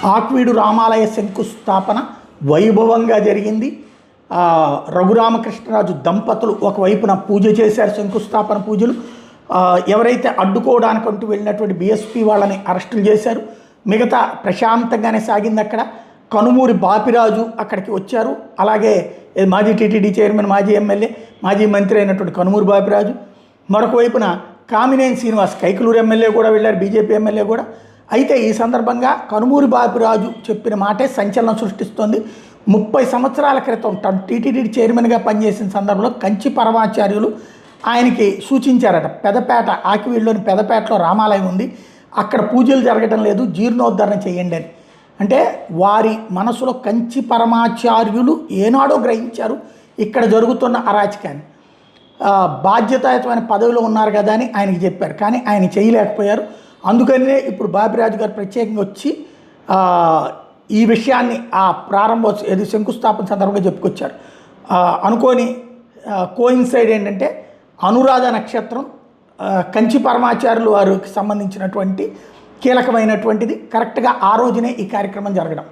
ఆక్వీడు రామాలయ శంకుస్థాపన వైభవంగా జరిగింది. రఘురామకృష్ణరాజు దంపతులు ఒకవైపున పూజ చేశారు, శంకుస్థాపన పూజలు. ఎవరైతే అడ్డుకోవడానికంటూ వెళ్ళినటువంటి బీఎస్పీ వాళ్ళని అరెస్టులు చేశారు. మిగతా ప్రశాంతంగానే సాగింది. అక్కడ కనుమూరి బాపిరాజు అక్కడికి వచ్చారు. అలాగే మాజీ టీటీడీ చైర్మన్, మాజీ ఎమ్మెల్యే, మాజీ మంత్రి అయినటువంటి కనుమూరి బాపిరాజు. మరొక వైపున కామినేని శ్రీనివాస్ కైకలూరు ఎమ్మెల్యే కూడా వెళ్ళారు, బీజేపీ ఎమ్మెల్యే కూడా. అయితే ఈ సందర్భంగా కనుమూరి బాపిరాజు చెప్పిన మాటే సంచలనం సృష్టిస్తోంది. 30 సంవత్సరాల క్రితం టీటీడీ చైర్మన్గా పనిచేసిన సందర్భంలో కంచి పరమాచార్యులు ఆయనకి సూచించారట, పెదపేట ఆకివీడులోని పెదపేటలో రామాలయం ఉంది, అక్కడ పూజలు జరగటం లేదు, జీర్ణోద్ధరణ చేయండి అని. అంటే వారి మనసులో కంచి పరమాచార్యులు ఏనాడో గ్రహించారు ఇక్కడ జరుగుతున్న అరాచకాన్ని. బాధ్యతాయుతమైన పదవిలో ఉన్నారు కదా అని ఆయనకి చెప్పారు, కానీ ఆయన చేయలేకపోయారు. అందుకనే ఇప్పుడు బాపిరాజు గారు ప్రత్యేకంగా వచ్చి ఈ విషయాన్ని శంకుస్థాపన సందర్భంగా చెప్పుకొచ్చారు. అనుకోని కోయిన్సైడ్ ఏంటంటే అనురాధ నక్షత్రం కంచి పరమాచార్యులు వారికి సంబంధించినటువంటి కీలకమైనటువంటిది. కరెక్ట్గా ఆ రోజునే ఈ కార్యక్రమం జరగడం.